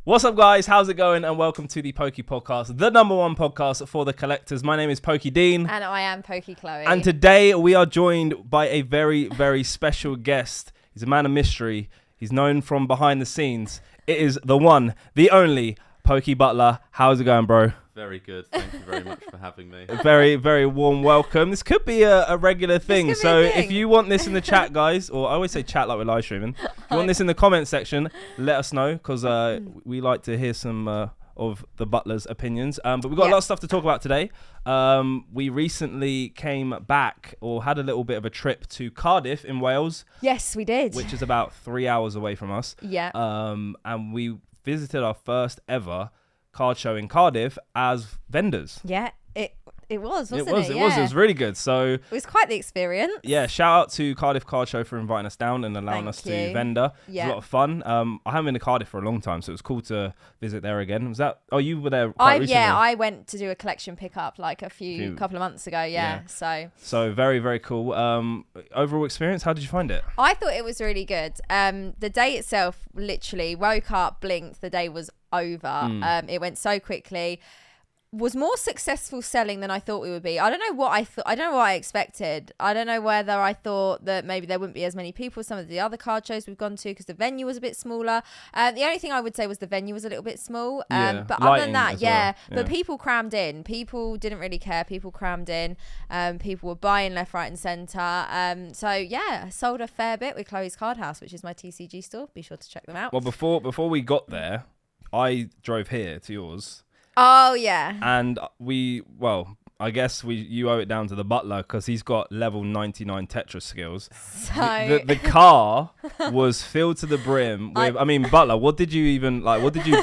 What's up, guys? How's it going? And welcome to the Pokey Podcast, the number one podcast for the collectors. My name is Pokey Dean. And I am Pokey Chloe. And today we are joined by a very, very special guest. He's a man of mystery. He's known from behind the scenes. It is the one, the only, Pokey Butler. How's it going, bro? Very good. Thank you very much for having me. A very, very warm welcome. This could be a regular thing. So if you want this in the chat, guys, or I always say chat like we're live streaming. If you want this in the comment section, let us know, because we like to hear some of the Butler's opinions. But we've got a lot of stuff to talk about today. We recently came back, or had a little bit of a trip to Cardiff in Wales. Yes, we did. Which is about 3 hours away from us. Yeah. And we visited our first ever card show in Cardiff as vendors. Yeah, it was, wasn't it? It was really good. So it was quite the experience. Yeah, shout out to Cardiff Card Show for inviting us down and allowing us to vendor. Yeah. It was a lot of fun. I haven't been to Cardiff for a long time, so it was cool to visit there again. Was that? Oh, you were there quite recently. Yeah, I went to do a collection pickup like a couple of months ago. Yeah. So very, very cool. Overall experience, how did you find it? I thought it was really good. The day itself, literally woke up, blinked, the day was over. It went so quickly. Was more successful selling than I thought we would be. I don't know what I thought. I don't know what I expected. I don't know whether I thought that maybe there wouldn't be as many people as some of the other card shows we've gone to, because the venue was a bit smaller. The only thing I would say was the venue was a little bit small. But other than that, but people crammed in. People didn't really care. People crammed in. People were buying left, right and centre. I sold a fair bit with Chloe's Card House, which is my TCG store. Be sure to check them out. Well, before we got there, I drove here to yours. Oh, yeah. And I guess you owe it down to the butler, because he's got level 99 Tetris skills. So the car was filled to the brim with, Butler, what did you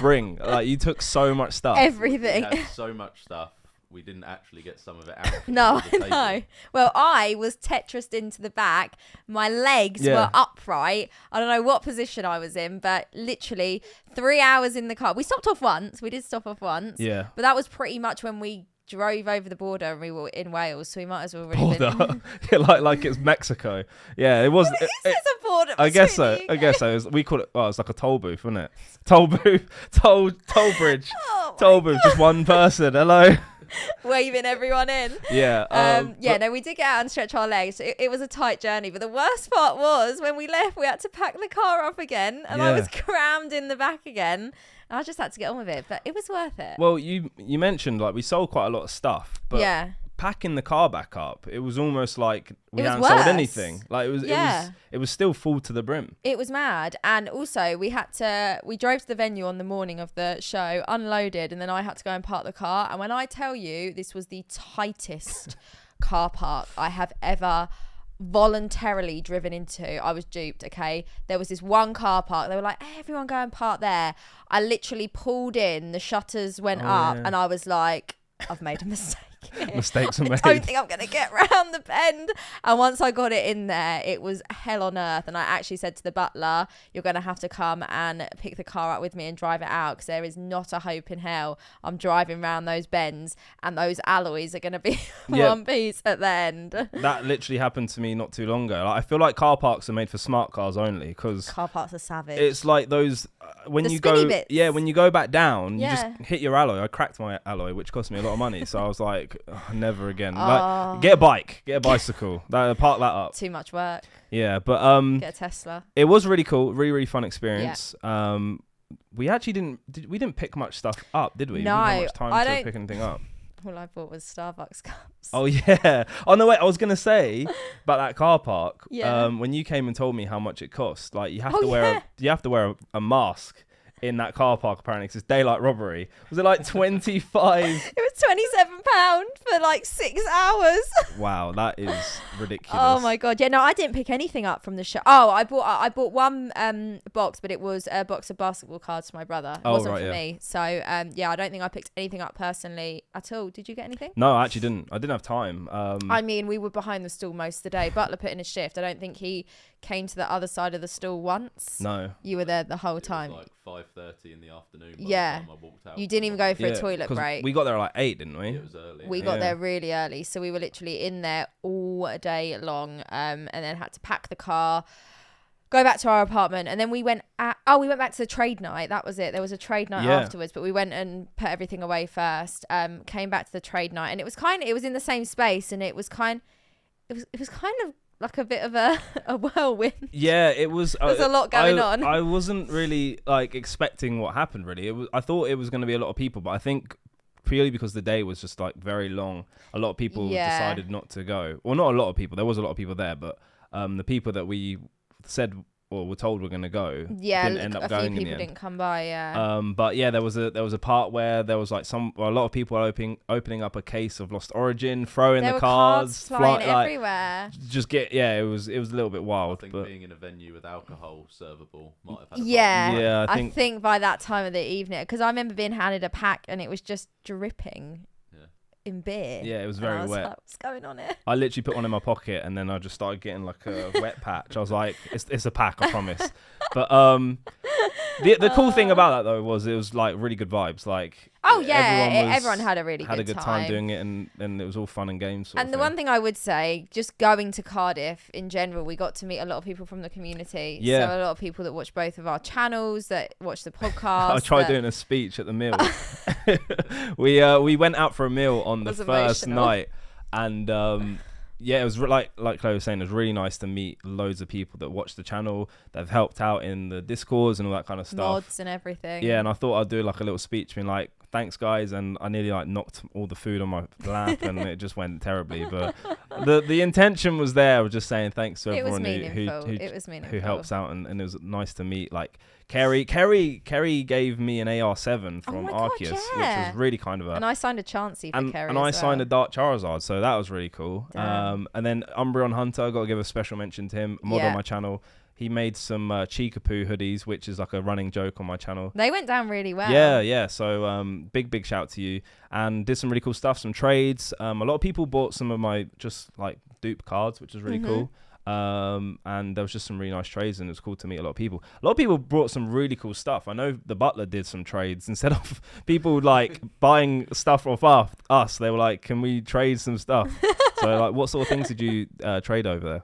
bring? Like, you took so much stuff. Everything. We had so much stuff. We didn't actually get some of it out. No, I know. Well, I was Tetrised into the back. My legs were upright. I don't know what position I was in, but literally 3 hours in the car. We stopped off once. We did stop off once. Yeah. But that was pretty much when we drove over the border and we were in Wales, so we might as well really been... Yeah, like it's Mexico. Yeah, it was. It's a border. I guess so. We call it. Well, it's like a toll booth, wasn't it? Toll booth, toll bridge, toll booth. Just one person. Hello. Waving everyone in. Yeah. No, we did get out and stretch our legs. It was a tight journey, but the worst part was when we left, we had to pack the car up again, and I was crammed in the back again. And I just had to get on with it, but it was worth it. Well, you mentioned like we sold quite a lot of stuff, but packing the car back up, it was almost like we hadn't sold anything. Like it was still full to the brim. It was mad. And also we drove to the venue on the morning of the show, unloaded, and then I had to go and park the car. And when I tell you, this was the tightest car park I have ever voluntarily driven into. I was duped. Okay, there was this one car park. They were like, hey, everyone go and park there. I literally pulled in, the shutters went up, and I was like, I've made a mistake. Mistakes are made. I don't think I'm going to get round the bend. And once I got it in there, it was hell on earth. And I actually said to the butler, you're going to have to come and pick the car up with me and drive it out, because there is not a hope in hell I'm driving round those bends and those alloys are going to be one piece at the end. That literally happened to me not too long ago. Like, I feel like car parks are made for smart cars only, because car parks are savage. It's like those when you go back down, you just hit your alloy. I cracked my alloy, which cost me a lot of money. So I was like, never again. Like, get a bicycle. Park that up. Too much work. Yeah, but get a Tesla. It was really cool, really, really fun experience. Yeah. We actually didn't pick much stuff up, did we? No, we didn't have much time to pick anything up. All I bought was Starbucks cups. Oh yeah. Oh no, wait. I was gonna say about that car park. Yeah. When you came and told me how much it cost, like you have to wear a mask in that car park, apparently, because it's daylight robbery. Was it like 25? It was £27 for like 6 hours. Wow, that is ridiculous. Oh my god. Yeah, no, I didn't pick anything up from the show. Oh, I bought one box, but it was a box of basketball cards for my brother. It wasn't for me. So I don't think I picked anything up personally at all. Did you get anything? No, I actually didn't. I didn't have time. We were behind the stall most of the day. Butler put in a shift. I don't think he came to the other side of the stall once. No. You were there the whole time. It was like 5:30 in the afternoon. Yeah. By the time I walked out. You didn't even go for a toilet break. We got there at like 8, didn't we? It was early. We got there really early, so we were literally in there all day long, and then had to pack the car. go back to our apartment, and then we went back to the trade night. That was it. There was a trade night afterwards, but we went and put everything away first. Came back to the trade night, and it was in the same space, and it was kind of like a bit of a whirlwind. Yeah, it was. There's a lot going on. I wasn't really like expecting what happened. Really, I thought it was going to be a lot of people, but I think purely because the day was just like very long, a lot of people decided not to go. Well, not a lot of people. There was a lot of people there, but the people that we said or were told we're going to go didn't end up going in the end. A few people didn't come by, but yeah, there was a part where there was like a lot of people opening up a case of Lost Origin, throwing the cards flying everywhere. It was a little bit wild. I think being in a venue with alcohol servable might have had a problem. I think by that time of the evening, because I remember being handed a pack and it was just dripping in beer. Yeah, it was very wet. Like, what's going on here? I literally put one in my pocket and then I just started getting like a wet patch. I was like, it's a pack, I promise. But the cool thing about that though was it was like really good vibes. Like everyone had a good time doing it, and it was all fun and games. And the one thing I would say, just going to Cardiff in general, we got to meet a lot of people from the community. Yeah. So a lot of people that watch both of our channels, that watch the podcast. I tried doing a speech at the meal. We went out for a meal on the first night, and it was like Chloe was saying, it was really nice to meet loads of people that watch the channel, that have helped out in the Discords and all that kind of stuff. Mods and everything. Yeah, and I thought I'd do like a little speech being like, thanks guys, and I nearly like knocked all the food on my lap and it just went terribly, but the intention was there. I was just saying thanks to everyone who helps out, and it was nice to meet like Kerry gave me an AR7 from Arceus, which was really kind of her. And I signed a Chansey for Kerry and I signed a Dark Charizard, so that was really cool. And then Umbreon Hunter, got to give a special mention to him, a mod on my channel. He made some Chikapoo hoodies, which is like a running joke on my channel. They went down really well. Yeah. So big shout to you. And did some really cool stuff, some trades. A lot of people bought some of my just like dupe cards, which was really cool. And there was just some really nice trades, and it was cool to meet a lot of people. A lot of people brought some really cool stuff. I know the butler did some trades. Instead of people like buying stuff off us, they were like, can we trade some stuff? So like, what sort of things did you trade over there?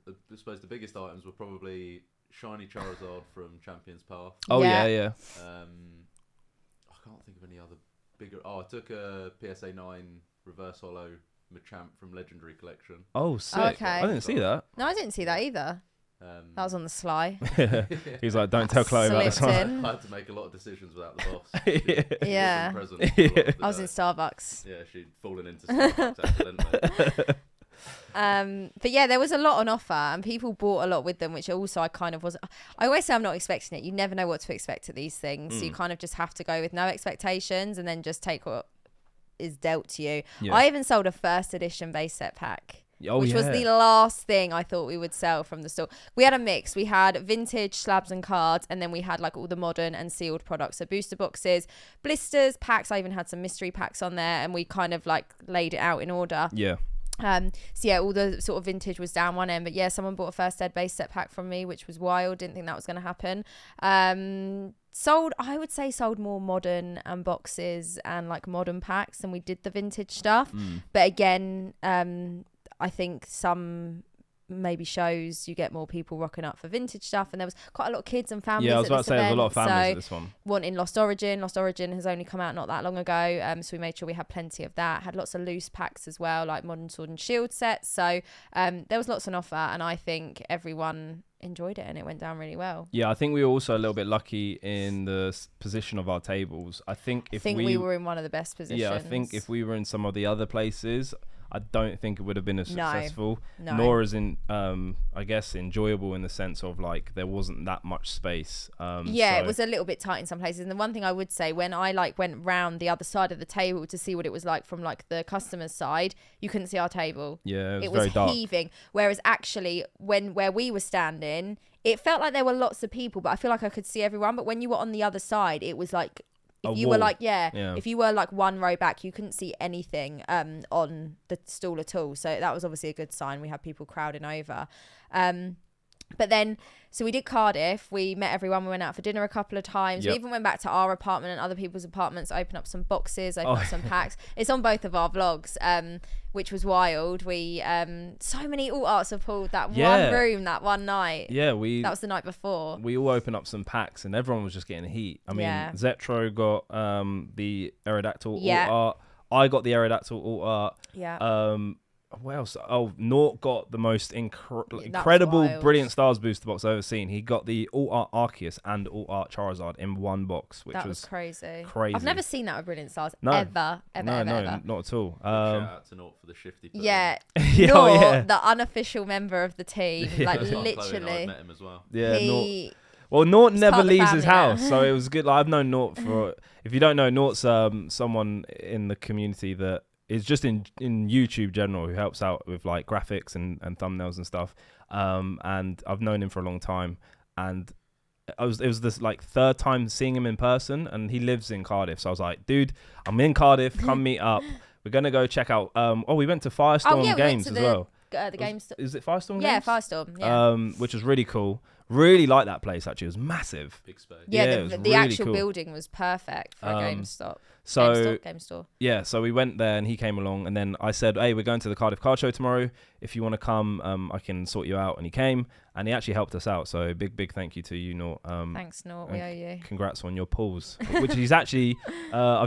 I suppose the biggest items were probably shiny Charizard from Champions Path. Oh yeah. I can't think of any other bigger. I took a PSA 9 reverse holo Machamp from Legendary Collection. Oh, sick! Okay. I didn't see that. No, I didn't see that either. That was on the sly. He's like, don't tell Chloe about this one. I had to make a lot of decisions without the boss. Yeah. I was in Starbucks. Yeah, she'd fallen into Starbucks accidentally. But yeah, there was a lot on offer, and people bought a lot with them, which also I kind of wasn't. I always say I'm not expecting it. You never know what to expect at these things. So you kind of just have to go with no expectations and then just take what is dealt to you. Yeah. I even sold a first edition base set pack. Which was the last thing I thought we would sell from the store. We had a mix. We had vintage slabs and cards, and then we had like all the modern and sealed products. So booster boxes, blisters, packs. I even had some mystery packs on there, and we kind of like laid it out in order. Yeah. So yeah, all the sort of vintage was down one end, but yeah, someone bought a first ed base set pack from me, which was wild. Didn't think that was going to happen. I would say sold more modern and boxes and like modern packs than we did the vintage stuff. But again, I think some maybe shows you get more people rocking up for vintage stuff, and there was quite a lot of kids and families. Yeah, I was about to say there's a lot of families at this one. Wanting Lost Origin has only come out not that long ago, so we made sure we had plenty of that. Had lots of loose packs as well, like Modern Sword and Shield sets. So there was lots on offer, and I think everyone enjoyed it, and it went down really well. Yeah, I think we were also a little bit lucky in the position of our tables. I think we were in one of the best positions. Yeah, I think if we were in some of the other places, I don't think it would have been as successful, nor as I guess enjoyable in the sense of like there wasn't that much space. It was a little bit tight in some places. And the one thing I would say, when I like went round the other side of the table to see what it was like from like the customer's side, you couldn't see our table. Yeah, it was very dark. Heaving. Whereas actually where we were standing, it felt like there were lots of people, but I feel like I could see everyone. But when you were on the other side, it was like, if you were like one row back, you couldn't see anything on the stall at all. So that was obviously a good sign. We had people crowding over. But then, so we did Cardiff. We met everyone. We went out for dinner a couple of times. Yep. We even went back to our apartment and other people's apartments, open up some boxes, open up some packs. It's on both of our vlogs, which was wild. We so many alt arts have pulled that one room that one night. Yeah, that was the night before. We all opened up some packs and everyone was just getting heat. I mean, Zetro got the Aerodactyl alt art. I got the Aerodactyl alt art. Yeah. What else? Oh, Nort got the most incredible Brilliant Stars booster box I've ever seen. He got the Alt Art Arceus and Alt Art Charizard in one box, which was crazy. I've never seen that with Brilliant Stars ever, ever. Not at all. Shout out to Nort for the shifty. Yeah, Nort, the unofficial member of the team, like literally. I met him as well. Yeah, Nort. Well, Nort never leaves his house, now. so it was good. Like, I've known Nort for. If you don't know, Nort's someone in the community that is just in YouTube general who helps out with like graphics and thumbnails and stuff. And I've known him for a long time, and it was this like third time seeing him in person, and he lives in Cardiff. So I was like, dude, I'm in Cardiff. Come meet up. We're gonna go check out. We went to Firestorm Games as well. The games. Is it Firestorm Games? Yeah, Firestorm. Yeah. Which was really cool. Really like that place actually. It was massive. Big space. Yeah, the really actual cool. building was perfect for a GameStop. Game store. Yeah, so we went there and he came along, and then I said, hey, we're going to the Cardiff Card Show tomorrow. If you want to come, I can sort you out. And he came, and he actually helped us out. So big thank you to you, Nort. Thanks, Nort. We owe you. Congrats on your pulls, which he's actually. I'm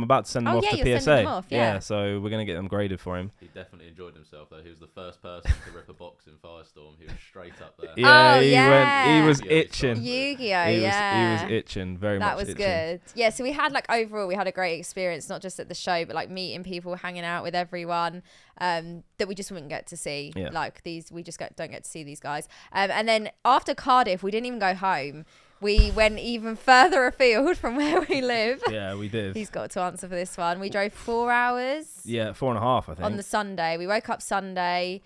about to send them off to PSA. Them off, yeah, so we're gonna get them graded for him. He definitely enjoyed himself though. He was the first person to rip a box in Firestorm. He was straight up there. Yeah, he was itching. Yu-Gi-Oh, he was itching very much. That was good. Yeah, so we had overall we had a great experience, not just at the show, but meeting people, hanging out with everyone that we just wouldn't get to see. Yeah. We just don't get to see these guys. And then after Cardiff, we didn't even go home. We went even further afield from where we live. Yeah, we did. He's got to answer for this one. We drove 4 hours. Yeah, 4.5, I think. On the Sunday. We woke up Sunday,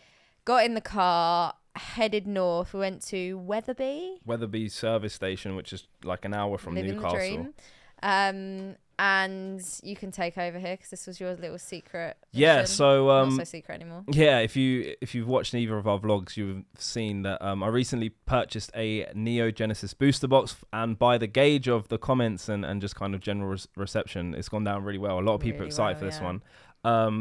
got in the car, headed north. We went to Wetherby service station, which is like an hour from Newcastle. The dream. And you can take over here because this was your little secret mission. Yeah, so not so secret anymore. Yeah, if you've watched either of our vlogs, you've seen that I recently purchased a Neo Genesis booster box, and by the gauge of the comments and just kind of general reception, it's gone down really well. A lot of people are excited for this one.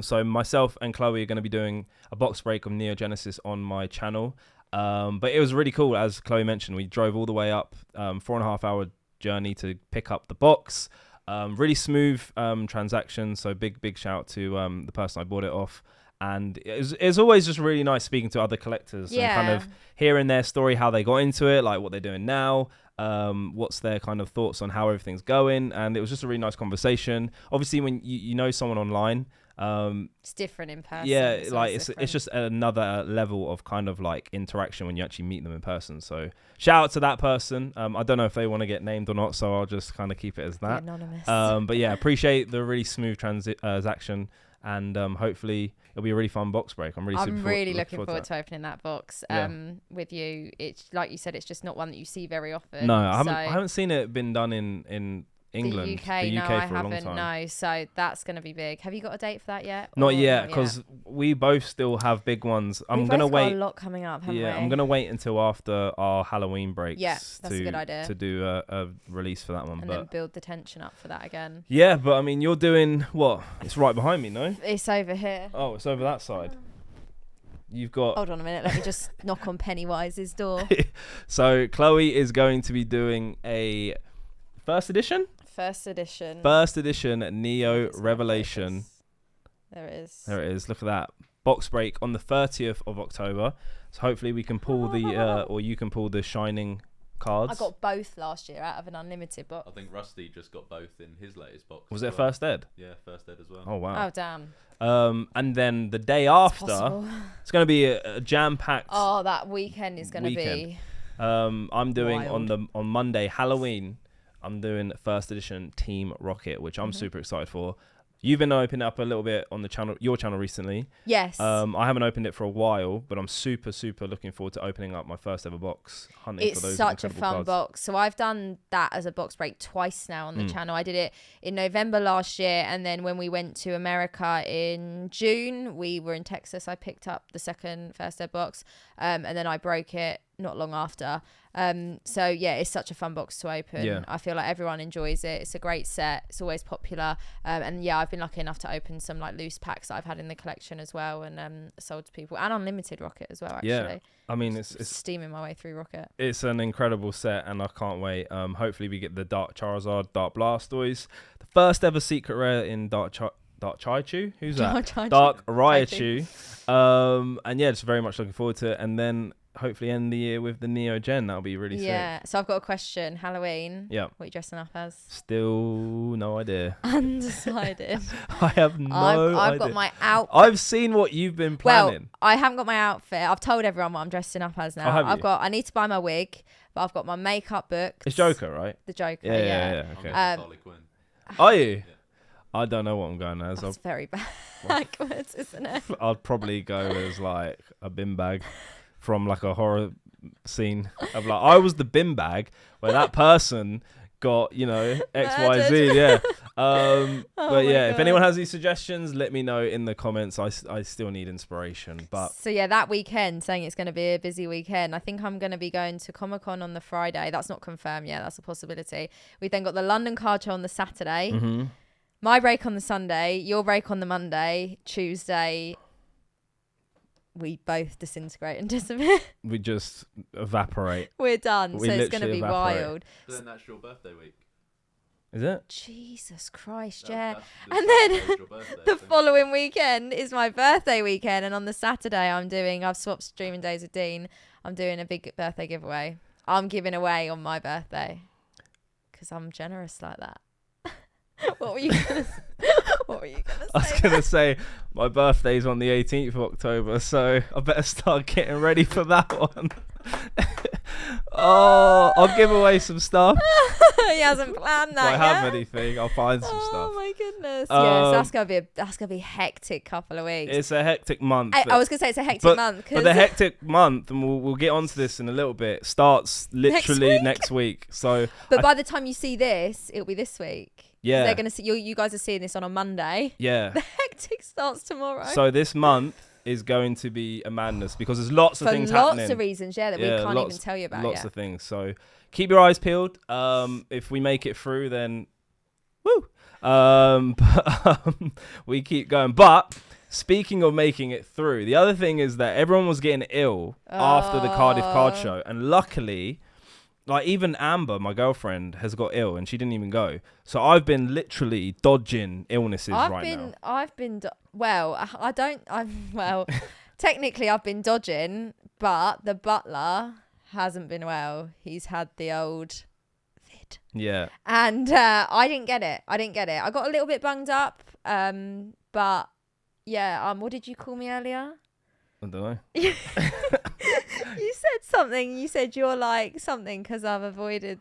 So myself and Chloe are going to be doing a box break of Neo Genesis on my channel. But it was really cool, as Chloe mentioned. We drove all the way up, 4.5 hour journey to pick up the box. Really smooth transaction, so big shout out to the person I bought it off. And it's always just really nice speaking to other collectors and kind of hearing their story, how they got into it, like what they're doing now, what's their kind of thoughts on how everything's going. And it was just a really nice conversation. Obviously, when you know someone online, it's different in person. Yeah, it's just another level of kind of like interaction when you actually meet them in person. So shout out to that person. I don't know if they want to get named or not, so I'll just kind of keep it as that. Anonymous. But yeah, appreciate the really smooth transaction, and hopefully it'll be a really fun box break. I'm really looking forward to opening that box with you. It's like you said, it's just not one that you see very often. No, I haven't seen it been done in England, the UK no, I for a long haven't. time. No, so that's going to be big. Have you got a date for that yet? Not yet, because we both still have big ones. I'm gonna wait. Got a lot coming up, haven't we? I'm gonna wait until after our Halloween breaks. Yeah, that's a good idea. To do a release for that one, and then build the tension up for that again. Yeah, but I mean, you're doing what? It's right behind me, no? It's over here. Oh, it's over that side. You've got. Hold on a minute. Let me just knock on Pennywise's door. So Chloe is going to be doing a first edition Neo Revelation. There it is. Look at that box break on the 30th of October. So hopefully we can pull or you can pull the shining cards. I got both last year out of an unlimited box. I think Rusty just got both in his latest box. Was it first ed? Yeah, first ed as well. Oh wow. Oh damn. And then the day after, it's going to be a jam-packed. Oh, that weekend is going to be. I'm doing wild. on Monday, Halloween. I'm doing first edition Team Rocket, which I'm super excited for. You've been opening up a little bit on the channel, your channel recently. Yes. I haven't opened it for a while, but I'm super looking forward to opening up my first ever box. It's such a fun box. So I've done that as a box break twice now on the channel. I did it in November last year, and then when we went to America in June, we were in Texas. I picked up the second first ed box, and then I broke it not long after. So yeah, it's such a fun box to open. Yeah. I feel like everyone enjoys it. It's a great set. It's always popular. And yeah, I've been lucky enough to open some like loose packs that I've had in the collection as well, and sold to people, and unlimited Rocket as well. Actually, Yeah. I mean, it's steaming my way through Rocket. It's an incredible set, and I can't wait. Hopefully we get the Dark Charizard, Dark Blastoise, the first ever secret rare in Dark Chaichu. Who's that? Dark Raichu. And yeah, just very much looking forward to it. And then hopefully end the year with the Neo Gen. That'll be really sick. Yeah. So I've got a question. Halloween. Yeah. What are you dressing up as? Still no idea. Undecided. I have no idea. I've got my outfit. I've seen what you've been planning. Well, I haven't got my outfit. I've told everyone what I'm dressing up as now. Oh, have you? I need to buy my wig, but I've got my makeup booked. It's Joker, right? The Joker. Yeah. Okay. Harley Quinn. Are you? Yeah. I don't know what I'm going as. That's very bad. Backwards, isn't it? I'd probably go as like a bin bag from like a horror scene of like I was the bin bag where that person got, you know, XYZ. Yeah. But yeah, if anyone has any suggestions, let me know in the comments. I still need inspiration. But so yeah, that weekend, saying it's going to be a busy weekend. I think I'm going to be going to Comic-Con on the Friday. That's not confirmed yet. That's a possibility. We then got the London Card Show on the Saturday. Mm-hmm. My break on the Sunday, your break on the Monday, Tuesday, we both disintegrate and disappear. We just evaporate. We're done. We So it's going to be evaporate. wild. But then that's your birthday week. Is it? Jesus Christ, That- yeah. that's And Saturday then is your birthday, the I think. following weekend is my birthday weekend. And on the Saturday, I've swapped streaming days with Dean. I'm doing a big birthday giveaway. I'm giving away on my birthday because I'm generous like that. What were you gonna say? I was going to say my birthday's on the 18th of October, so I better start getting ready for that one. Oh, I'll give away some stuff. He hasn't planned If that I have yet. anything, I'll find some Oh stuff. my goodness! Yes, Um, that's gonna be a hectic couple of weeks. It's a hectic month. I was gonna say it's a hectic but, month. But the hectic month, and we'll get onto this in a little bit, starts literally next week. So, but by the time you see this, it'll be this week. yeah, They're gonna see you guys are seeing this on a Monday. yeah. The hectic starts tomorrow. So this month is going to be a madness because there's lots of for lots lots of reasons, that we can't lots, even tell you about lots yet. of things. So keep your eyes peeled. If we make it through, then woo. We keep going. But speaking of making it through, the other thing is that everyone was getting ill after the Cardiff Card Show, and luckily, like even Amber, my girlfriend, has got ill and she didn't even go. So I've been literally dodging illnesses now. Technically I've been dodging, but the butler hasn't been well. He's had the old vid. Yeah. And I didn't get it. I got a little bit bunged up. But yeah, what did you call me earlier? I don't know. You said something. You said you're like something because I've avoided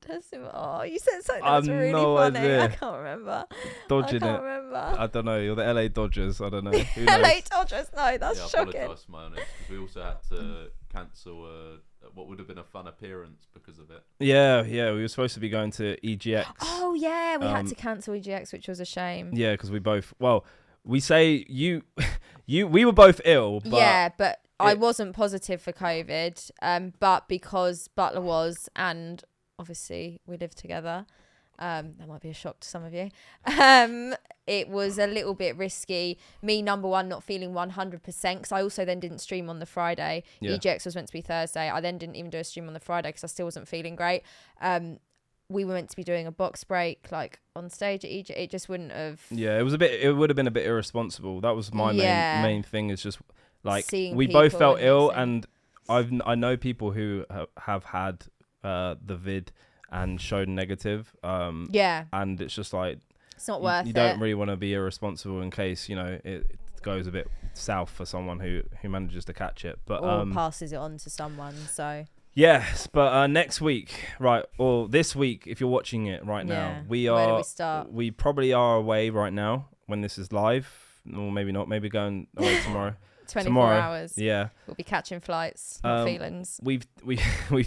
testing. Oh, you said something that was really funny. idea. I can't remember. Dodging I can't it. remember. I don't know. You're the LA Dodgers. I don't know. Who knows? LA Dodgers. No, that's Yeah, I shocking. apologise for my honesty because we also had to cancel what would have been a fun appearance because of it. Yeah. We were supposed to be going to EGX. Oh yeah, we had to cancel EGX, which was a shame. Yeah, because we both. Well, we say we were both ill. But Yeah, but I wasn't positive for COVID. But because Butler was, and obviously we live together. That might be a shock to some of you. It was a little bit risky. Me, number one, not feeling 100% because I also then didn't stream on the Friday. Yeah. EGX was meant to be Thursday. I then didn't even do a stream on the Friday because I still wasn't feeling great. We were meant to be doing a box break like on stage at EGX. It just wouldn't have. Yeah, it would have been a bit irresponsible. That was my main thing. Is just like Seeing we both people felt and ill, mixing. and I know people who have had the vid and showed negative. Yeah. And it's just like It's not worth you it. don't really want to be irresponsible in case it goes a bit south for someone who manages to catch it. But or passes it on to someone. So yes, but next week, right, or this week, if you're watching it right now, Yeah. we Where do are. we start? We probably are away right now when this is live, or maybe not. Maybe going away tomorrow. 24 Tomorrow. hours. Yeah, We'll be catching flights, not Um, feelings. we've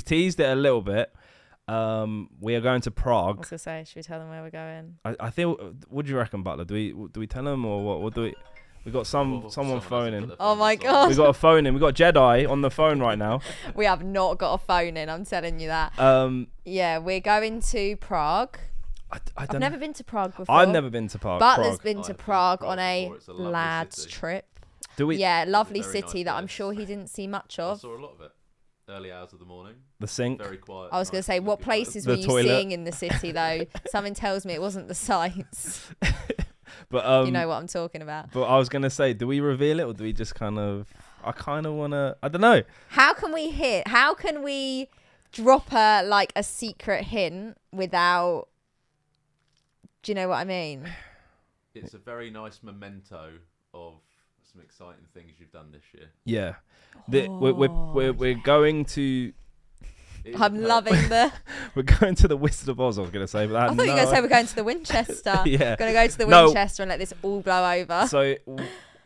teased it a little bit. We are going to I Prague. was gonna say, should we tell them where we're going? I think. What do you reckon, Butler? Do we tell them or what? What do we? We got someone phoning. Oh my God. We got a phone in. We got Jedi on the phone right now. We have not got a phone in. I'm telling you that. Yeah, we're going to Prague. I've never been to Prague before. I've never been to Prague. Butler's been to Prague on a lads city. trip. Do we? Yeah, lovely Very city nice that I'm place. sure he didn't see much I of. saw a lot of it. Early hours of the morning. The sink. Very quiet. I was going to say, what looking places The were you toilet. seeing in the city, though? Something tells me it wasn't the sights. But You know what I'm talking about. But I was gonna say, do we reveal it or do we just kind of? I kind of wanna. I don't know. How can we drop a secret hint without? Do you know what I mean? It's a very nice memento of some exciting things you've done this year. Yeah. We're going to. I'm loving the. We're going to the Wizard of Oz. I was gonna say, but I thought you were going to say we're going to the Winchester. Yeah. Going to go to the No. Winchester and let this all blow over. So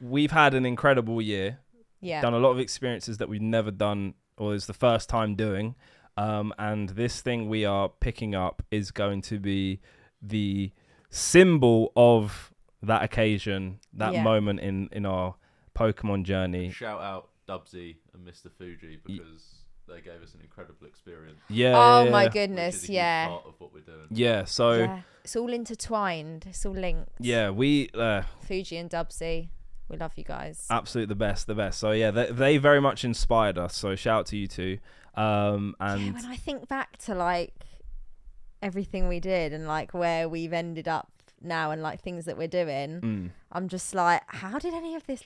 we've had an incredible year. Yeah. Done a lot of experiences that we've never done, or is the first time doing. And this thing we are picking up is going to be the symbol of that occasion, that moment in our Pokemon journey. Shout out Dubsy and Mr. Fuji because they gave us an incredible experience. Yeah. Oh yeah, my yeah. goodness, Which is a yeah. huge part of what we're doing. Yeah. So Yeah. It's all intertwined. It's all linked. yeah, we Fuji and Dubsy, we love you guys. absolutely the best. So yeah, they very much inspired us. So shout out to you two. And Yeah, when I think back to everything we did and where we've ended up now and things that we're doing, I'm just how did any of this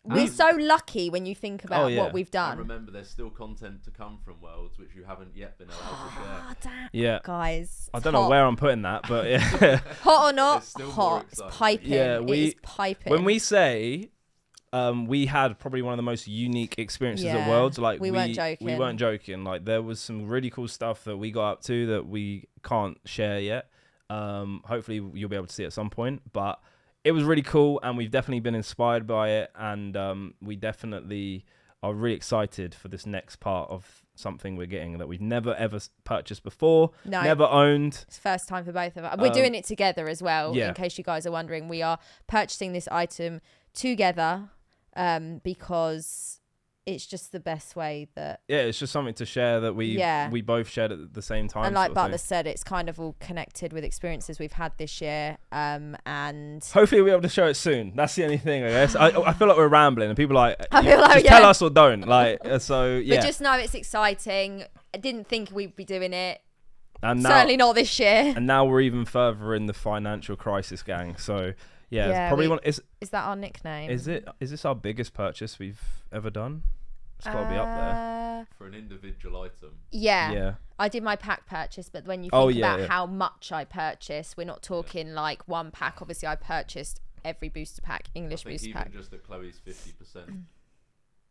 we're so lucky when you think about what we've And done. remember, there's still content to come from Worlds which you haven't yet been allowed to share. Oh, damn. yeah, Guys, I don't know where I'm putting that, but yeah. hot or not, It's still more hot. It's exciting. piping. Yeah, it is piping. When we say we had probably one of the most unique experiences at Yeah, Worlds. we weren't joking. We weren't joking. There was some really cool stuff that we got up to that we can't share yet. Hopefully you'll be able to see at some point. But it was really cool, and we've definitely been inspired by it. And we definitely are really excited for this next part of something we're getting that we've never ever purchased before, never owned. It's first time for both of us. We're doing it together as well. Yeah. In case you guys are wondering, we are purchasing this item together because it's just the best way that. Yeah, it's just something to share that we both shared at the same time. And like sort of Butler thing. said, it's kind of all connected with experiences we've had this year. And Hopefully we'll be able to show it soon. That's the only thing, I guess. I feel like we're rambling and people are I feel like, just tell us or don't. So yeah. But just know it's exciting. I didn't think we'd be doing it. And now, Certainly not this year. And now we're even further in the financial crisis, gang. So yeah, it's probably is that our nickname? Is this our biggest purchase we've ever done? It's got to be up there. For an individual item. Yeah. I did my pack purchase, but when you think about how much I purchased, we're not talking one pack. Obviously, I purchased every booster pack, English booster pack. Even just at Chloe's 50%,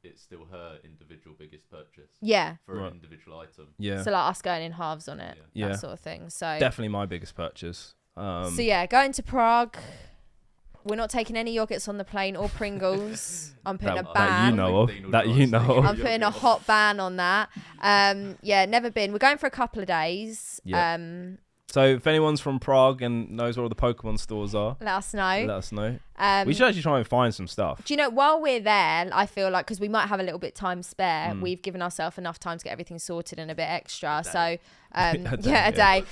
it's still her individual biggest purchase. Yeah. For an individual item. Yeah. So us going in halves on it, Yeah. that sort of thing. So definitely my biggest purchase. So yeah, going to Prague. We're not taking any yogurts on the plane or Pringles. I'm putting a ban. That you know of. That you know of. I'm putting a hot ban on that. Yeah, never been. We're going for a couple of days. Yeah. So if anyone's from Prague and knows where all the Pokemon stores are, let us know. We should actually try and find some stuff. Do you know, while we're there, I feel like, because we might have a little bit time spare, we've given ourselves enough time to get everything sorted and a bit extra. So, a day.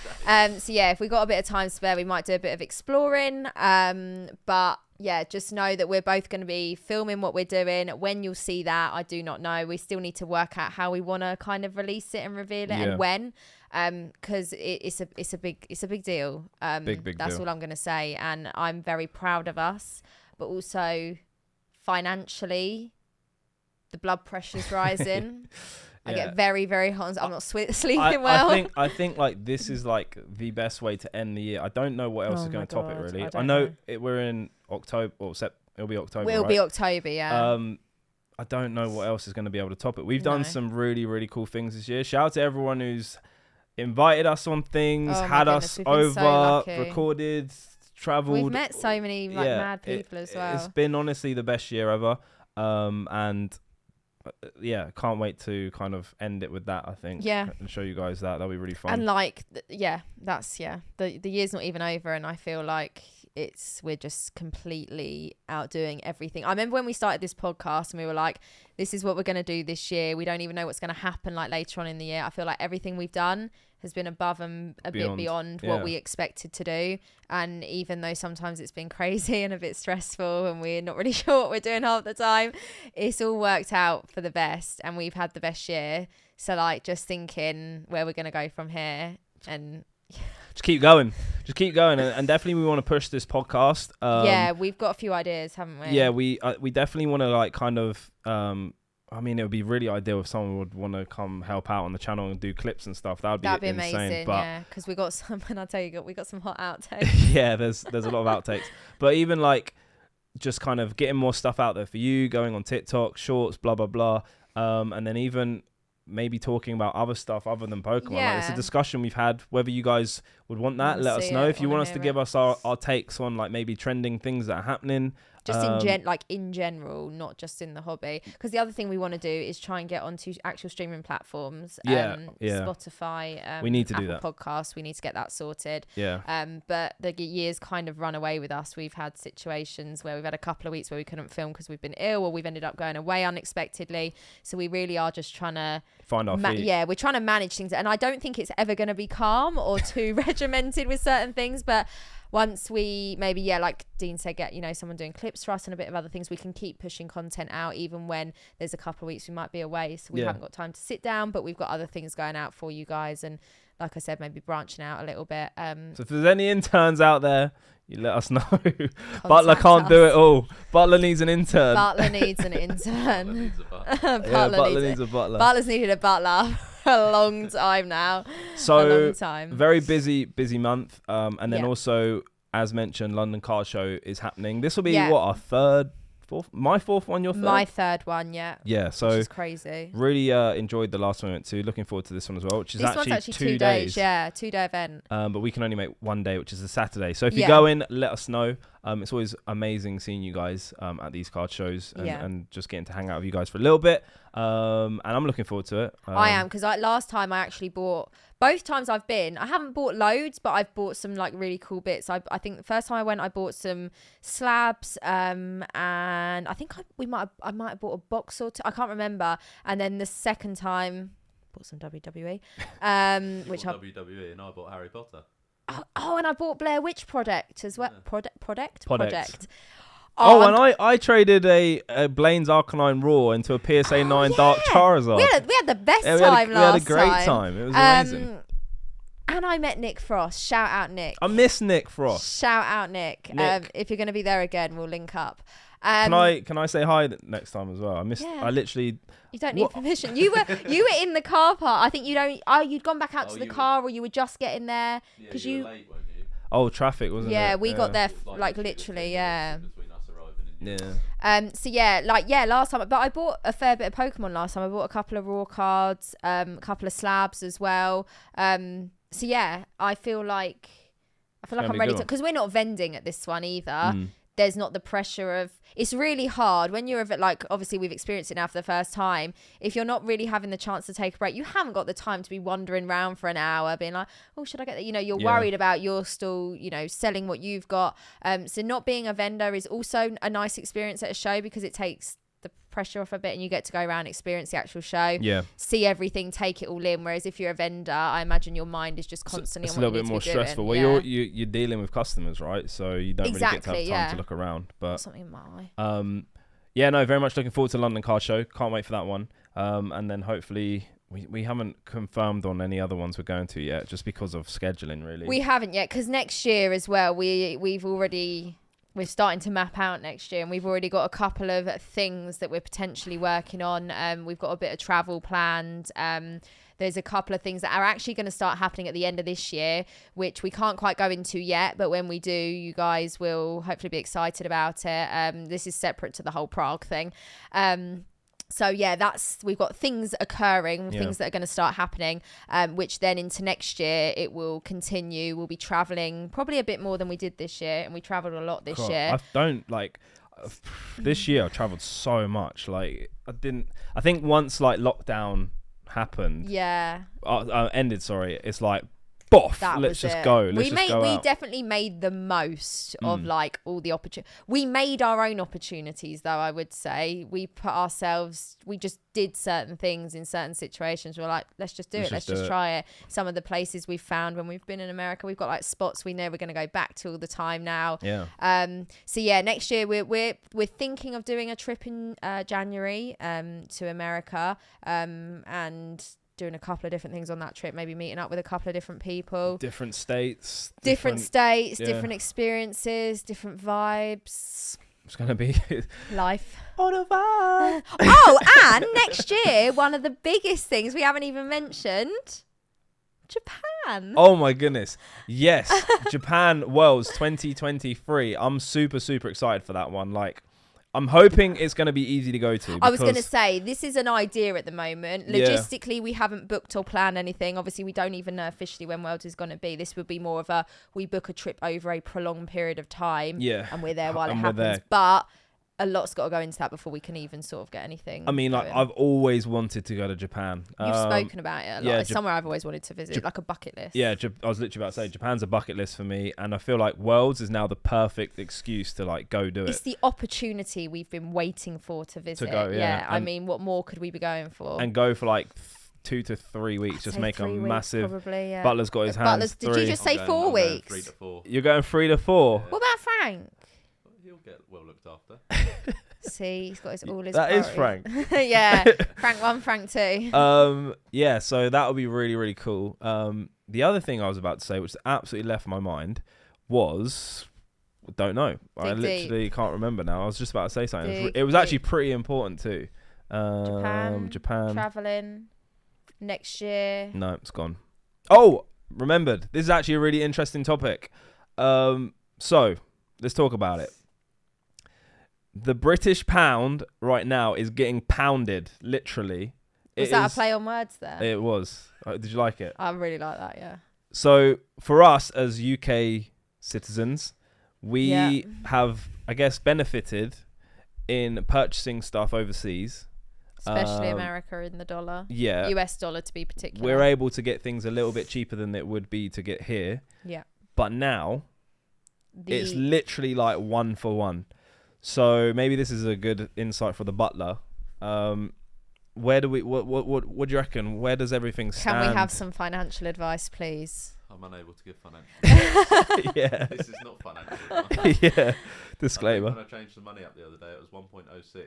So yeah, if we got a bit of time spare, we might do a bit of exploring. But yeah, just know that we're both going to be filming what we're doing. When you'll see that, I do not know. We still need to work out how we want to kind of release it and reveal it and when. Because it's a big deal. Big that's deal. all I'm going to say. And I'm very proud of us, but also financially, the blood pressure's rising. I get very, very hot. I'm not sleeping well. I think this is the best way to end the year. I don't know what else is going to top it really. I know. We're in October or it'll be October. It'll be October, yeah. I don't know what else is going to be able to top it. We've done some really, really cool things this year. Shout out to everyone who's invited us on things, had us over, recorded, traveled. We've met so many mad people as well. It's been honestly the best year ever. And can't wait to kind of end it with that, I think. Yeah. And show you guys that. That'll be really fun. And the year's not even over, and I feel like we're just completely outdoing everything. I remember when we started this podcast and we were like, this is what we're going to do this year. We don't even know what's going to happen like later on in the year. I feel like everything we've done has been above and a bit beyond what we expected to do. And even though sometimes it's been crazy and a bit stressful and we're not really sure what we're doing half the time, it's all worked out for the best and we've had the best year. So like just thinking where we're going to go from here and just keep going and definitely we want to push this podcast. We've got a few ideas, haven't we? We definitely want to like kind of I mean, it would be really ideal if someone would want to come help out on the channel and do clips and stuff. That'd be insane, amazing. But yeah, because we got some, and I'll tell you, we got some hot outtakes. yeah, there's a lot of outtakes. But even like just kind of getting more stuff out there for you, going on TikTok, shorts, blah blah blah, and then even maybe talking about other stuff other than Pokemon. Like, it's a discussion we've had. Whether you guys would want that, let us know. If you want us to give us our takes on like maybe trending things that are happening. Just in general, not just in the hobby. Because the other thing we want to do is try and get onto actual streaming platforms. Spotify. We need to Apple do that. Podcasts. We need to get that sorted. Yeah. But the year's kind of run away with us. We've had situations where we've had a couple of weeks where we couldn't film because we've been ill, or we've ended up going away unexpectedly. So we really are just trying to find our feet. Yeah, we're trying to manage things, and I don't think it's ever going to be calm or too regimented with certain things, but once we maybe, like Dean said, get, someone doing clips for us and a bit of other things, we can keep pushing content out even when there's a couple of weeks we might be away. So we haven't got time to sit down, but we've got other things going out for you guys. And like I said, maybe branching out a little bit. So if there's any interns out there, you let us know. Butler can't do it all. Butler needs an intern. Butler needs an intern. Butler needs a butler. Butler's needed a butler for a long time now. So very busy month. And then also, as mentioned, London Car Show is happening. This will be our fourth, my fourth one, your third? My third one, yeah. Yeah, so which is crazy. Really enjoyed the last one we went to. Looking forward to this one as well, which is this one's actually 2 days. Yeah, 2-day event. But we can only make one day, which is a Saturday. So if you go in, let us know. It's always amazing seeing you guys at these card shows and just getting to hang out with you guys for a little bit. And I'm looking forward to it. I am, because last time I actually bought, both times I've been, I haven't bought loads, but I've bought some like really cool bits. I think the first time I went, I bought some slabs, and I think I might have bought a box or two. I can't remember. And then the second time, bought some WWE, which WWE, and I bought Harry Potter. Oh, and I bought Blair Witch Project as well. Project. Oh, and I traded a Blaine's Arcanine Raw into a PSA 9 Dark Charizard. We had the best time last time. We had a great time. It was amazing. And I met Nick Frost. Shout out, Nick. I miss Nick Frost. Shout out, Nick. If you're going to be there again, we'll link up. Can I say hi next time as well? I literally. You don't need permission. You were in the car park. I think you'd gone back out to the car, or you were just getting there because you were late, weren't you? Oh, traffic, wasn't it? Yeah, we got there like literally. Yeah. Yeah. Last time, but I bought a fair bit of Pokemon last time. I bought a couple of raw cards, a couple of slabs as well. I feel like I'm ready to, because we're not vending at this one either. There's not the pressure of, it's really hard when you're like, obviously we've experienced it now for the first time. If you're not really having the chance to take a break, you haven't got the time to be wandering around for an hour being like, oh, should I get that? You're worried about your stall, selling what you've got. So not being a vendor is also a nice experience at a show, because it takes the pressure off a bit and you get to go around, experience the actual show, see everything, take it all in. Whereas if you're a vendor, I imagine your mind is just constantly on what you need to be doing. It's a little bit more stressful. Well, you're dealing with customers, right? So you don't really get to have time to look around. But something in my eye. Very much looking forward to London Car Show. Can't wait for that one. And then hopefully we haven't confirmed on any other ones we're going to yet, just because of scheduling, really. We haven't yet, because next year as well, we're starting to map out next year, and we've already got a couple of things that we're potentially working on. We've got a bit of travel planned. There's a couple of things that are actually going to start happening at the end of this year, which we can't quite go into yet, but when we do, you guys will hopefully be excited about it. This is separate to the whole Prague thing. We've got things occurring, things that are going to start happening, which then into next year, it will continue. We'll be traveling probably a bit more than we did this year, and we traveled a lot this year. This year I traveled so much. I think once lockdown happened. Yeah. Ended, sorry. It's like boff, That let's was just it. go. We out. definitely made the most of like all the opportunities. We made our own opportunities, though. I would say we just did certain things in certain situations. We're like, let's just do it. Let's just try it. Some of the places we've found when we've been in America, we've got like spots we know we're going to go back to all the time now. Yeah. So yeah, next year we're thinking of doing a trip in January to America and doing a couple of different things on that trip, maybe meeting up with a couple of different people, different states, different experiences, different vibes. It's gonna be life on a vibe. Oh, and next year, one of the biggest things we haven't even mentioned, Japan. Oh my goodness, yes. Japan Worlds 2023. I'm super excited for that one. Like, I'm hoping it's going to be easy to go to. I was going to say, this is an idea at the moment. Logistically, we haven't booked or planned anything. Obviously, we don't even know officially when Worlds is going to be. This would be more of we book a trip over a prolonged period of time. Yeah. And we're there while it happens. But a lot's got to go into that before we can even sort of get anything. I mean, like, I've always wanted to go to Japan. You've spoken about it a lot. Yeah, it's somewhere I've always wanted to visit, like a bucket list. Yeah, I was literally about to say Japan's a bucket list for me, and I feel like Worlds is now the perfect excuse to like go do it. It's the opportunity we've been waiting for to visit. To go, yeah. I mean, what more could we be going for? And go for like 2 to 3 weeks, just make a massive. Probably, yeah. Butler's got his hands. Did you just say 4 weeks? 3 to 4. You're going 3 to 4. What about Frank? He'll get well looked after. See, he's got all his. That is Frank. Yeah, Frank 1, Frank 2. Yeah, so that would be really cool. The other thing I was about to say, which absolutely left my mind, was don't know. I literally can't remember now. I was just about to say something. It was actually pretty important too. Japan. Traveling next year. No, it's gone. Oh, remembered. This is actually a really interesting topic. So let's talk about it. The British pound right now is getting pounded, literally. Was that a play on words there? It was. Did you like it? I really like that, yeah. So for us as UK citizens, we have, I guess, benefited in purchasing stuff overseas. Especially America in the dollar. Yeah. US dollar to be particular. We're able to get things a little bit cheaper than it would be to get here. Yeah. But now, it's literally like 1 for 1. So maybe this is a good insight for the butler. Where do we? What do you reckon? Where does everything stand? Can we have some financial advice, please? I'm unable to give financial advice. Yeah. This is not financial advice. Yeah. Disclaimer. When I changed the money up the other day, it was 1.06.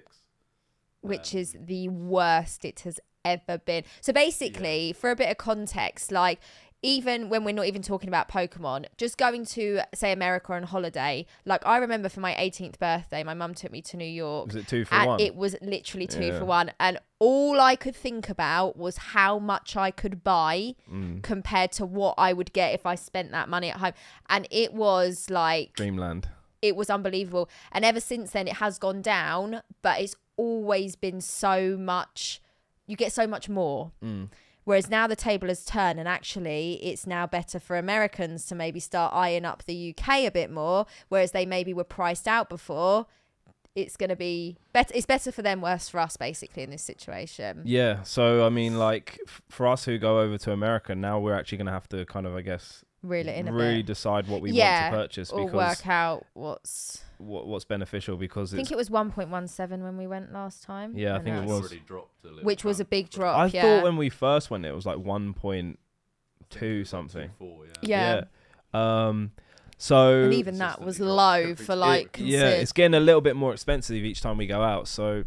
Which is the worst it has ever been. So basically, for a bit of context, like, even when we're not even talking about Pokemon, just going to, say, America on holiday. Like, I remember for my 18th birthday, my mum took me to New York. Was it 2 for and 1? It was literally 2 for 1. And all I could think about was how much I could buy compared to what I would get if I spent that money at home. And it was like... Dreamland. It was unbelievable. And ever since then, it has gone down, but it's always been so much... You get so much more. Whereas now the table has turned, and actually it's now better for Americans to maybe start eyeing up the UK a bit more, whereas they maybe were priced out before. It's going to be better. It's better for them, worse for us, basically, in this situation. Yeah. So, I mean, like, for us who go over to America, now we're actually going to have to kind of, I guess, reel it in really decide what we want to purchase. Or because work out what's beneficial, because I think it was 1.17 when we went last time. Yeah, I think it was. Already dropped a little. Which was a big drop. I thought when we first went, it was like 1.2 something. 2.4, Yeah. So and even that was low for like. Yeah, it's getting a little bit more expensive each time we go out. So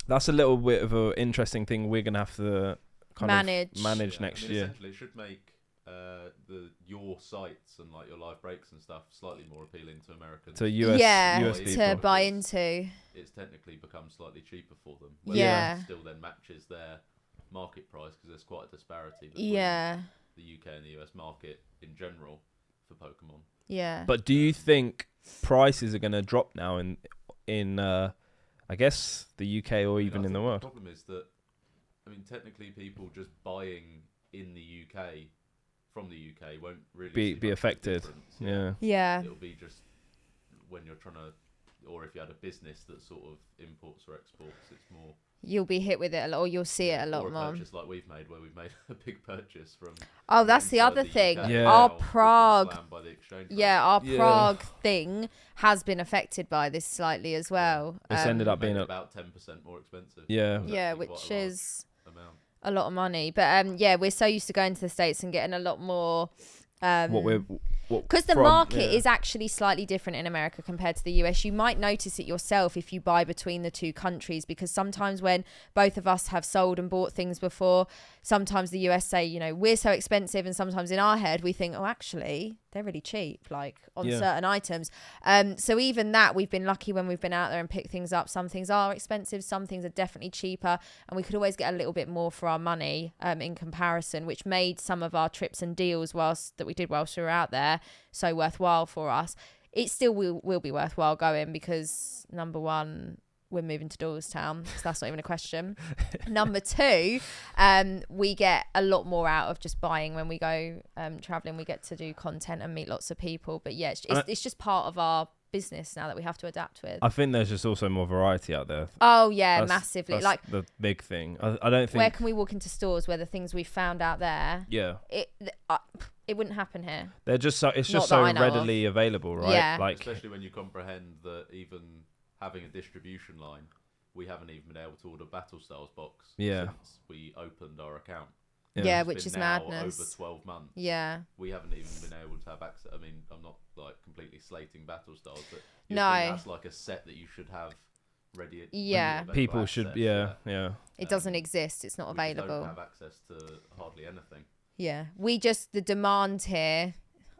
that's a little bit of an interesting thing we're gonna have to kind of manage next year. Essentially, it should make your sites and like your live breaks and stuff slightly more appealing to Americans. To US to people. buy into. It's technically become slightly cheaper for them. Yeah. It still then matches their market price, because there's quite a disparity between the UK and the US market in general for Pokemon. Yeah. But do you think prices are going to drop now in I guess the UK or even in the world? The problem is that, I mean, technically people just buying in the UK from the UK won't really be affected. Yeah. It'll be just when you're trying to, or if you had a business that sort of imports or exports, it's more you'll be hit with it a lot, or you'll see it a lot more. Just like we've made, where we've made a big purchase from. Oh, that's the other thing. Our Prague, Prague thing has been affected by this slightly as well. It's ended up being about 10% more expensive. Yeah, which is a lot of money. But we're so used to going to the States and getting a lot more. Because the market is actually slightly different in America compared to the US. You might notice it yourself if you buy between the two countries, because sometimes when both of us have sold and bought things before, sometimes the US say, you know, we're so expensive, and sometimes in our head we think, oh, actually they're really cheap, like on certain items. So even that, we've been lucky when we've been out there and picked things up. Some things are expensive, some things are definitely cheaper, and we could always get a little bit more for our money in comparison, which made some of our trips and deals whilst we were out there so worthwhile for us. It still will be worthwhile going, because number one, we're moving to Doylestown, so that's not even a question. Number two, we get a lot more out of just buying when we go traveling. We get to do content and meet lots of people. But yeah, it's just part of our business now that we have to adapt with. I think there's just also more variety out there. Oh yeah, massively. That's like the big thing. I don't think. Where can we walk into stores where the things we found out there? Yeah. It wouldn't happen here. They're just so it's just so readily available, right? Yeah. Like, especially when you comprehend that even having a distribution line, we haven't even been able to order Battle Styles box since we opened our account. Yeah, which is madness. Over 12 months. Yeah. We haven't even been able to have access. I mean, I'm not like completely slating Battle Styles, but no, that's like a set that you should have ready. Yeah. People should. Yeah. It doesn't exist. It's not available. We don't have access to hardly anything. Yeah. The demand here,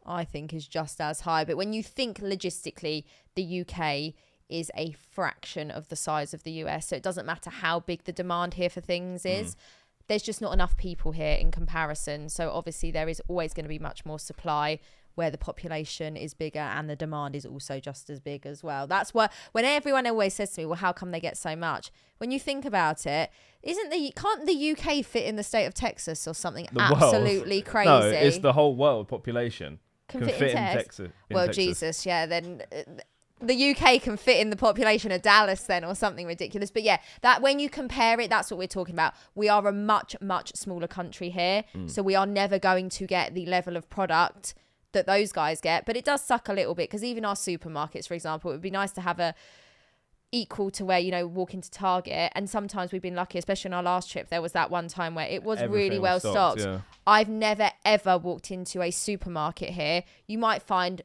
I think, is just as high. But when you think logistically, the UK is a fraction of the size of the US. So it doesn't matter how big the demand here for things is. There's just not enough people here in comparison. So obviously there is always going to be much more supply where the population is bigger, and the demand is also just as big as well. That's why when everyone always says to me, well, how come they get so much? When you think about it, can't the UK fit in the state of Texas or something absolutely crazy? No, it's the whole world population can fit in Texas. Jesus, yeah, then the UK can fit in the population of Dallas then, or something ridiculous. But yeah, that when you compare it, that's what we're talking about. We are a much, much smaller country here. So we are never going to get the level of product that those guys get. But it does suck a little bit, because even our supermarkets, for example, it would be nice to have a equal to where, you know, walk into Target, and sometimes we've been lucky, especially on our last trip, there was that one time where it was really well stocked. I've never ever walked into a supermarket here. You might find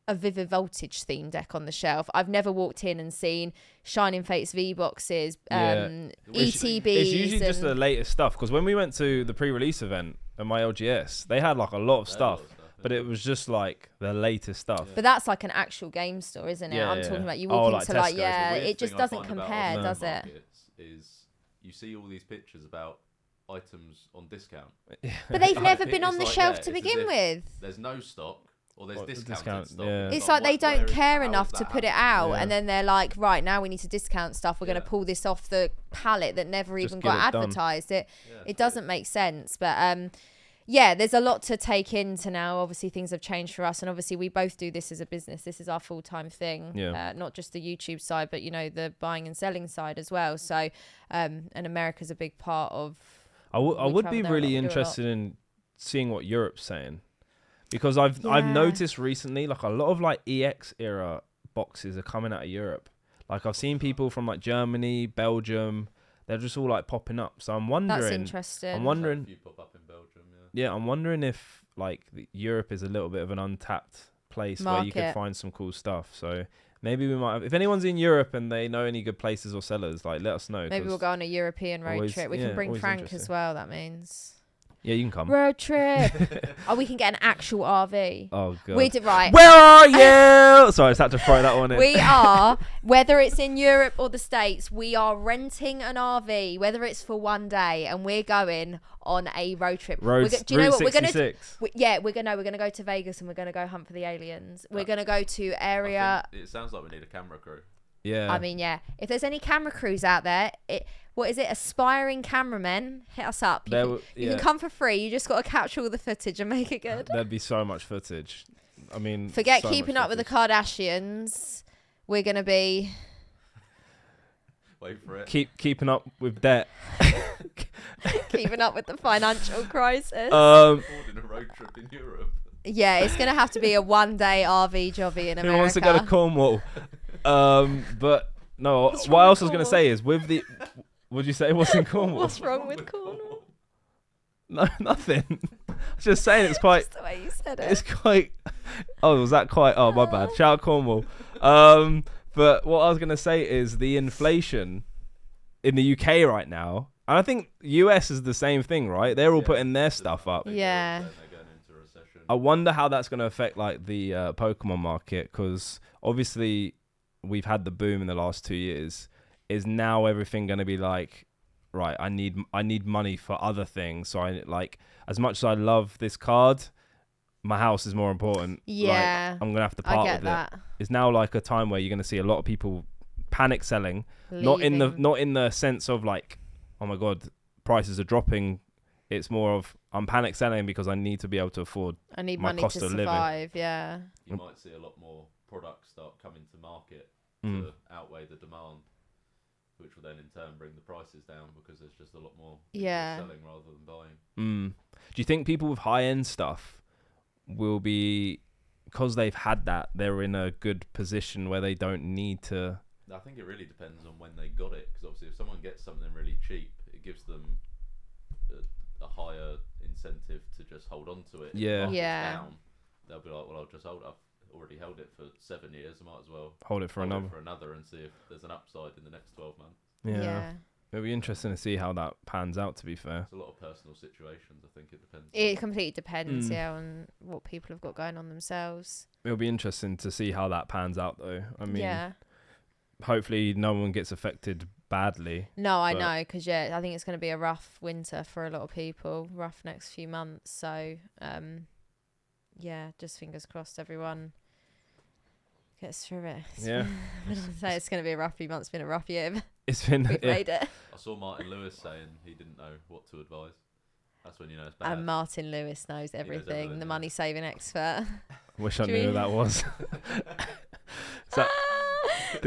a Vivid Voltage theme deck on the shelf. I've never walked in and seen Shining Fates V boxes, ETBs. It's usually just the latest stuff, because when we went to the pre-release event at my LGS, they had like a lot of stuff. But it was just like the latest stuff. But that's like an actual game store, isn't it? I'm talking about you walk into like it just doesn't compare, does it? Is you see all these pictures about items on discount. But they've never been on the shelf to begin with. There's no stock. Or there's discounted stock. It's like they don't care enough to put it out, and then they're like, right, now we need to discount stuff. We're going to pull this off the pallet that never even got advertised. It doesn't make sense. But there's a lot to take into now. Obviously, things have changed for us, and obviously we both do this as a business. This is our full-time thing, not just the YouTube side, but, you know, the buying and selling side as well. So, and America's a big part of. I would be really interested in seeing what Europe's saying. Because I've noticed recently, like a lot of like EX era boxes are coming out of Europe. Like I've seen people from like Germany, Belgium, they're just all like popping up. So I'm wondering. That's interesting. I'm wondering. You pop up in Belgium, yeah, I'm wondering if like Europe is a little bit of an untapped place where you could find some cool stuff. So maybe we might have, if anyone's in Europe and they know any good places or sellers, like let us know. Maybe we'll go on a European road trip. We can bring Frank as well. That means. Yeah, you can come. Road trip. We can get an actual RV. Oh, God. We did right. Where are you? Sorry, I just had to throw that one in. We are, whether it's in Europe or the States, we are renting an RV, whether it's for one day, and we're going on a road trip. Do you know what we're going to? We're gonna go to Vegas, and we're gonna go hunt for the aliens. We're gonna go to area. It sounds like we need a camera crew. Yeah. I mean, yeah. If there's any camera crews out there, what is it? Aspiring cameramen, hit us up. You can come for free. You just got to capture all the footage and make it good. There'd be so much footage. I mean, forget keeping up with the Kardashians. We're gonna be. Wait for it. Keeping up with debt. Keeping up with the financial crisis. In a road trip in Europe. Yeah, it's going to have to be a one-day RV jobby in America. Who wants to go to Cornwall? But no, what else I was going to say is with the... What'd you say? What's in Cornwall? What's wrong with Cornwall? No, nothing. I was just saying it's quite... Just the way you said it. It's quite... Oh, was that quite... Oh, my bad. Shout out Cornwall. But what I was going to say is the inflation in the UK right now, and I think US is the same thing, right? They're all putting their stuff up. Yeah. They're going into recession. I wonder how that's going to affect like the Pokemon market, because obviously we've had the boom in the last 2 years. Is now everything going to be like, right, I need money for other things. So I like, as much as I love this card, my house is more important. Yeah. Like, I'm going to have to part with it. It's now like a time where you're going to see a lot of people panic selling, not in the sense of like, oh my God, prices are dropping. It's more of I'm panic selling because I need to be able to afford I need my money cost to of survive, living. yeah. You might see a lot more products start coming to market to outweigh the demand, which will then in turn bring the prices down because there's just a lot more people selling rather than buying. Do you think people with high-end stuff will be, because they've had that, they're in a good position where they don't need to... I think it really depends on when they got it, because obviously if someone gets something really cheap, it gives them a higher incentive to just hold on to it. Yeah. If it's down, they'll be like, well, I've already held it for 7 years, I might as well hold it for another and see if there's an upside in the next 12 months. Yeah. It'll be interesting to see how that pans out, to be fair. It's a lot of personal situations. I think it depends. It completely depends, on what people have got going on themselves. It'll be interesting to see how that pans out, though. I mean, hopefully no one gets affected badly. No, I know, because, I think it's going to be a rough winter for a lot of people, rough next few months. So, just fingers crossed everyone gets through it. Yeah. I wouldn't say it's going to be a rough few months. It's been a rough year. It's been... We've made it. I saw Martin Lewis saying he didn't know what to advise. That's when you know it's bad. And Martin Lewis knows everything, the money saving expert. Wish I knew who that was.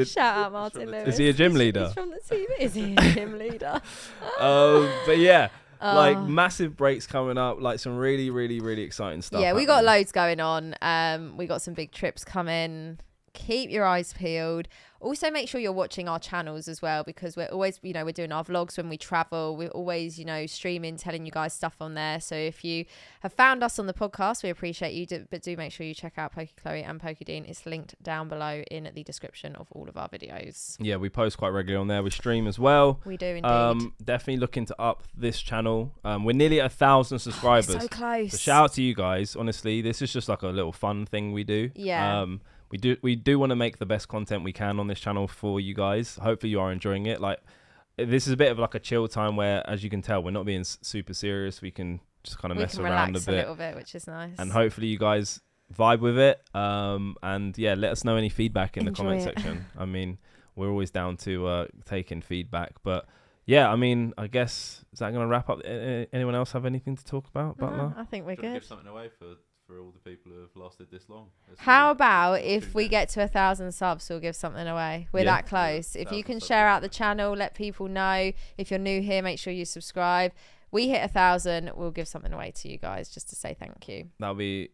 Shout out Martin Lewis. Is he a gym leader? He's from the TV. Is he a gym leader? But yeah, like massive breaks coming up, like some really, really, really exciting stuff. Yeah, we got loads going on. We got some big trips coming. Keep your eyes peeled. Also, make sure you're watching our channels as well, because we're always, we're doing our vlogs when we travel. We're always, streaming, telling you guys stuff on there. So if you have found us on the podcast, we appreciate you. But do make sure you check out Poke Chloe and Poke Dean. It's linked down below in the description of all of our videos. Yeah, we post quite regularly on there. We stream as well. We do indeed. Definitely looking to up this channel. We're nearly at 1,000 subscribers. So close. So shout out to you guys. Honestly, this is just like a little fun thing we do. Yeah. We do want to make the best content we can on this channel for you guys. Hopefully you are enjoying it. Like, this is a bit of like a chill time where, as you can tell, we're not being super serious. We can just kind of mess around a little bit, which is nice. And hopefully you guys vibe with it. And yeah, let us know any feedback in the comment section. I mean, we're always down to taking feedback. But yeah, I mean, I guess, is that going to wrap up? Anyone else have anything to talk about, Butler? I think we're good. Give something away for all the people who have lasted this long. How about if we get to 1,000 subs, we'll give something away. We're that close. If you can share out the channel, let people know. If you're new here, make sure you subscribe. We hit 1,000, we'll give something away to you guys just to say thank you. That'll be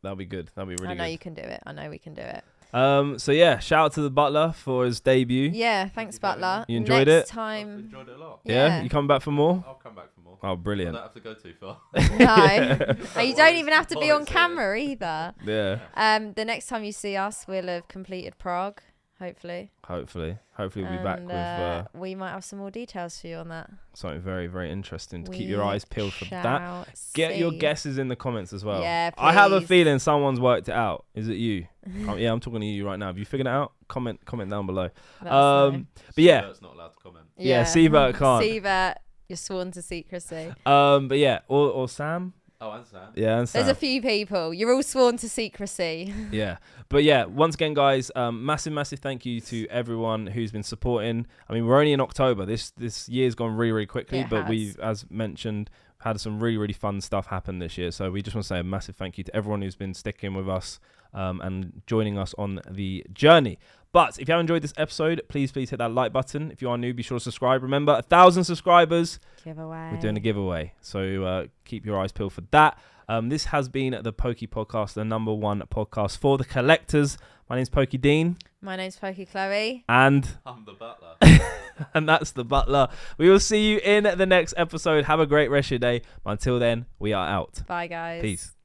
good. That'll be really good. I know you can do it. I know we can do it. So yeah, shout out to the Butler for his debut. Yeah, thanks Butler. You enjoyed it? Next time. I've enjoyed it a lot. Yeah, you coming back for more? I'll come back for more. Oh, brilliant. I don't have to go too far. No. Oh, you don't even have to be on camera either. Yeah. The next time you see us, we'll have completed Prague. Hopefully we'll be back with we might have some more details for you on that. Something very, very interesting to keep your eyes peeled for that. Get your guesses in the comments as well. Yeah, please. I have a feeling someone's worked it out. Is it you? Yeah, I'm talking to you right now. Have you figured it out? Comment down below. But yeah, Sievert's not allowed to comment. Yeah, Sievert can't. Sievert, you're sworn to secrecy. But yeah, or Sam. Oh, and Sam. Yeah, and Sam. There's a few people. You're all sworn to secrecy. Yeah. But yeah, once again, guys, massive thank you to everyone who's been supporting. I mean, we're only in October. This year's gone really, really quickly. But we've, as mentioned, had some really, really fun stuff happen this year. So we just want to say a massive thank you to everyone who's been sticking with us and joining us on the journey. But if you have enjoyed this episode, please hit that like button. If you are new, be sure to subscribe. Remember, 1,000 subscribers. Giveaway. We're doing a giveaway. So keep your eyes peeled for that. This has been the Pokey Podcast, the #1 podcast for the collectors. My name's Pokey Dean. My name's Pokey Chloe. And I'm the butler. and that's the butler. We will see you in the next episode. Have a great rest of your day. But until then, we are out. Bye, guys. Peace.